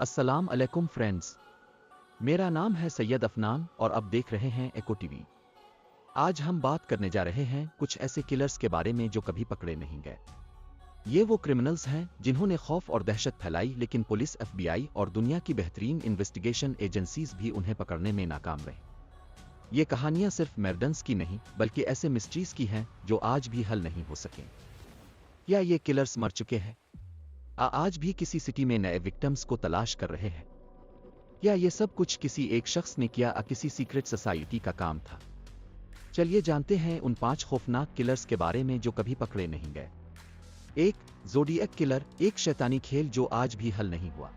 अस्सलाम अलैकुम फ्रेंड्स। मेरा नाम है सैयद अफनान और अब देख रहे हैं एको टीवी। आज हम बात करने जा रहे हैं कुछ ऐसे किलर्स के बारे में जो कभी पकड़े नहीं गए। ये वो क्रिमिनल्स हैं जिन्होंने खौफ और दहशत फैलाई, लेकिन पुलिस, FBI और दुनिया की बेहतरीन इन्वेस्टिगेशन एजेंसीज भी उन्हें पकड़ने में नाकाम रहे। ये कहानियां सिर्फ मर्डर्स की नहीं बल्कि ऐसे मिस्ट्रीज की हैं जो आज भी हल नहीं हो सके। क्या ये किलर्स मर चुके हैं? आज भी किसी सिटी में नए विक्टिम्स को तलाश कर रहे हैं? या ये सब कुछ किसी एक शख्स ने किया, किसी सीक्रेट सोसाइटी का काम था? चलिए जानते हैं उन 5 खौफनाक किलर्स के बारे में जो कभी पकड़े नहीं गए। 1. ज़ोडिएक किलर, एक शैतानी खेल जो आज भी हल नहीं हुआ।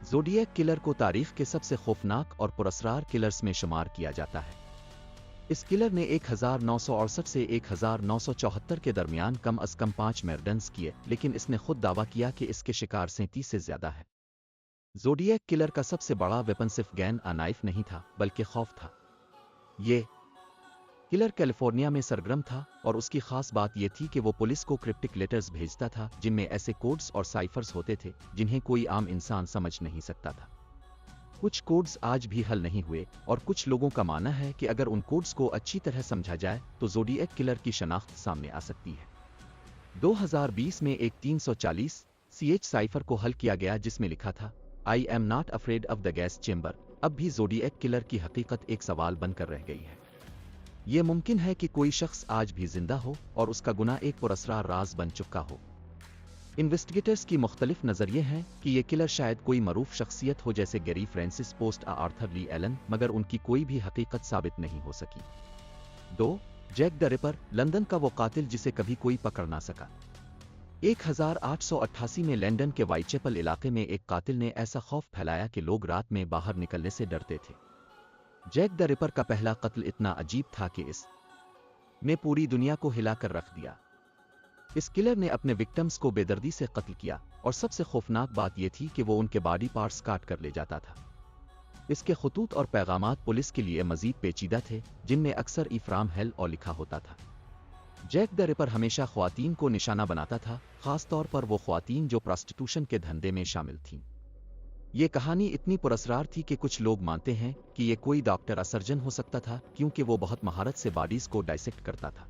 ज़ोडिएक किलर को तारीख के सबसे खौफनाक और पुरस्कार किलर्स में शुमार किया जाता है। इस किलर ने 1968 से 1974 के दरमियान कम अज कम 5 मर्डर्स किए, लेकिन इसने खुद दावा किया कि इसके शिकार 37 से ज्यादा है। ज़ोडिएक किलर का सबसे बड़ा वेपन सिर्फ गन नाइफ नहीं था बल्कि खौफ था। ये किलर कैलिफोर्निया में सरगर्म था और उसकी खास बात यह थी कि वो पुलिस को क्रिप्टिक लेटर्स भेजता था जिनमें ऐसे कोड्स और साइफर्स होते थे जिन्हें कोई आम इंसान समझ नहीं सकता था। कुछ कोड्स आज भी हल नहीं हुए और कुछ लोगों का मानना है कि अगर उन कोड्स को अच्छी तरह समझा जाए तो ज़ोडिएक किलर की शनाख्त सामने आ सकती है। 2020 में एक 340 CH साइफर को हल किया गया जिसमें लिखा था, I am not afraid of the gas chamber. अब भी ज़ोडिएक किलर की हकीकत एक सवाल बनकर रह गई है। ये मुमकिन है कि कोई शख्स आज भी जिंदा हो और उसका गुनाह एक पुरस्कार राज बन चुका हो। इन्वेस्टिगेटर्स की मुख्तलिफ नजरिए हैं कि ये किलर शायद कोई मरूफ शख्सियत हो जैसे गैरी फ्रांसिस पोस्ट या आर्थर ली एलन, मगर उनकी कोई भी हकीकत साबित नहीं हो सकी। 2. जैक द रिपर, लंदन का वो कातिल जिसे कभी कोई पकड़ ना सका। 1888 में लंदन के वाइटचैपल इलाके में एक कातिल ने ऐसा खौफ फैलाया कि लोग रात में बाहर निकलने से डरते थे। जैक द रिपर का पहला कत्ल इतना अजीब था कि इसने पूरी दुनिया को हिलाकर रख दिया। इस किलर ने अपने विक्टिम्स को बेदर्दी से कत्ल किया और सबसे खौफनाक बात यह थी कि वो उनके बॉडी पार्ट्स काट कर ले जाता था। इसके खतूत और पैगामात पुलिस के लिए मजीद पेचीदा थे, जिनमें अक्सर इफ्राम हेल और लिखा होता था। जैक द रिपर हमेशा ख्वातीन को निशाना बनाता था, खास तौर पर वो ख्वातीन जो प्रोस्टिट्यूशन के धंधे में शामिल थीं। ये कहानी इतनी पुरस्कार थी कि कुछ लोग मानते हैं कि ये कोई डॉक्टर या सर्जन हो सकता था, क्योंकि वो बहुत महारत से बॉडीज को डाइसेक्ट करता था।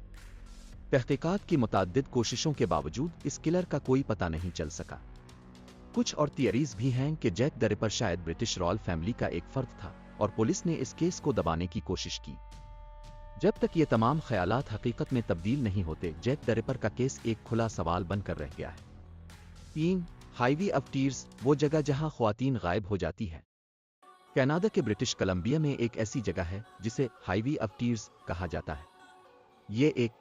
तहकीकात की मुताद्दिद कोशिशों के बावजूद इस किलर का कोई पता नहीं चल सका। कुछ और थियरीज भी हैं कि जैक द रिपर शायद ब्रिटिश रॉयल फैमिली का एक फर्द था और पुलिस ने इस केस को दबाने की कोशिश की। जब तक ये तमाम ख्यालात हकीकत में तब्दील नहीं होते, जैक द रिपर का केस एक खुला सवाल बनकर रह गया है। 3. हाईवे ऑफ टीयर्स, वो जगह जहां ख्वातीन गायब हो जाती है। कनाडा के ब्रिटिश कोलंबिया में एक ऐसी जगह है जिसे हाईवे ऑफ टीयर्स कहा जाता है। ये एक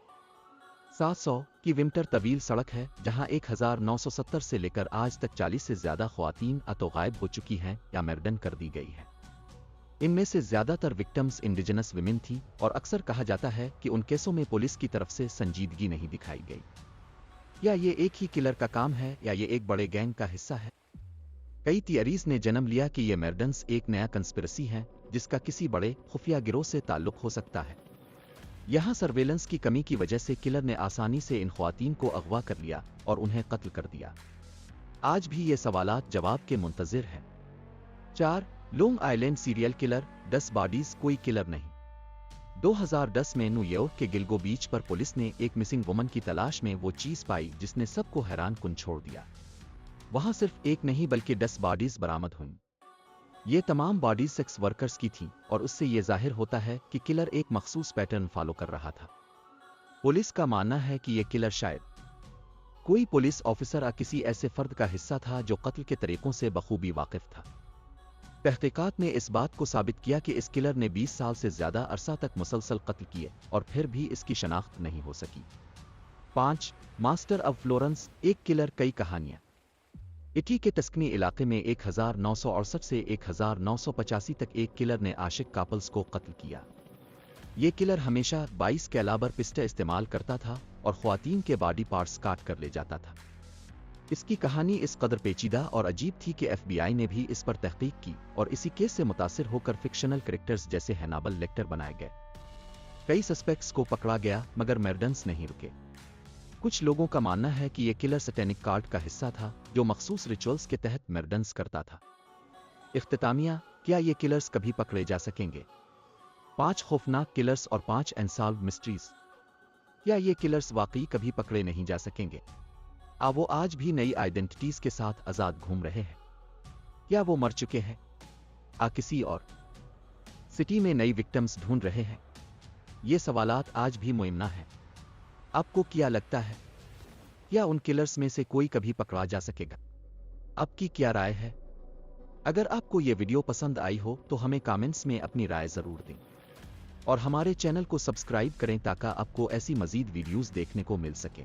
700 किलोमीटर तवील सड़क है जहां 1970 से लेकर आज तक 40 से ज्यादा ख्वातीन तो गायब हो चुकी हैं या मर्डर कर दी गई है। इनमें से ज्यादातर विक्टिम्स इंडिजिनस विमेन थी और अक्सर कहा जाता है कि उन केसों में पुलिस की तरफ से संजीदगी नहीं दिखाई गई। या ये एक ही किलर का काम है या ये एक बड़े गैंग का हिस्सा है। कई थियरीज ने जन्म लिया कि ये मर्डर्स एक नया कंस्पिरेसी है जिसका किसी बड़े खुफिया गिरोह से ताल्लुक हो सकता है। यहाँ सर्वेलेंस की कमी की वजह से किलर ने आसानी से इन ख्वातीन को अगवा कर लिया और उन्हें कत्ल कर दिया। आज भी ये सवालात जवाब के मुंतजिर हैं। 4. Long island serial killer, 10 bodies कोई किलर नहीं। 2010 में न्यूयॉर्क के गिल्गो बीच पर पुलिस ने एक मिसिंग वुमन की तलाश में वो चीज पाई जिसने सबको हैरान कुन छोड़ दिया। वहां सिर्फ एक नहीं बल्कि 10 बॉडीज बरामद हुईं। ये तमाम बॉडीज सेक्स वर्कर्स की थीं और उससे ये जाहिर होता है कि किलर एक मखसूस पैटर्न फॉलो कर रहा था। पुलिस का मानना है कि ये किलर शायद कोई पुलिस ऑफिसर या किसी ऐसे फर्द का हिस्सा था जो कत्ल के तरीकों से बखूबी वाकिफ था। तहकीकात ने इस बात को साबित किया कि इस किलर ने 20 साल से ज्यादा अरसा तक मुसलसल कत्ल किए और फिर भी इसकी शनाख्त नहीं हो सकी। 5. मास्टर ऑफ फ्लोरेंस, एक किलर कई कहानियां। इटली के टस्कनी इलाके में 1968 से 1985 तक एक किलर ने आशिक कपल्स को कत्ल किया। ये किलर हमेशा 22 कैलाबर पिस्टल इस्तेमाल करता था और ख्वातीन के बॉडी पार्ट्स काट कर ले जाता था। इसकी कहानी इस कदर पेचीदा और अजीब थी कि FBI ने भी इस पर तहकीक की और इसी केस से मुतासिर होकर फिक्शनल कैरेक्टर्स जैसे हैनाबल लेक्टर बनाए गए। कई सस्पेक्ट्स को पकड़ा गया मगर मर्डर्स नहीं रुके। कुछ लोगों का मानना है कि यह किलर सैटेनिक कार्ड का हिस्सा था जो मखसूस रिचुअल्स के तहत मर्डर्स करता था। इख्तितामिया, क्या ये किलर्स कभी पकड़े जा सकेंगे? 5 खौफनाक किलर्स और 5 अनसॉल्व्ड मिस्ट्रीज। क्या ये किलर्स वाकई कभी पकड़े नहीं जा सकेंगे? वो आज भी नई आइडेंटिटीज के साथ आजाद घूम रहे हैं? क्या वो मर चुके हैं? किसी और सिटी में नई विक्टिम्स ढूंढ रहे हैं? ये सवालात आज भी मुयम्ना हैं। आपको क्या लगता है? क्या उन किलर्स में से कोई कभी पकड़ा जा सकेगा? आपकी क्या राय है? अगर आपको ये वीडियो पसंद आई हो तो हमें कमेंट्स में अपनी राय जरूर दें और हमारे चैनल को सब्सक्राइब करें ताकि आपको ऐसी मजीद वीडियोस देखने को मिल सके।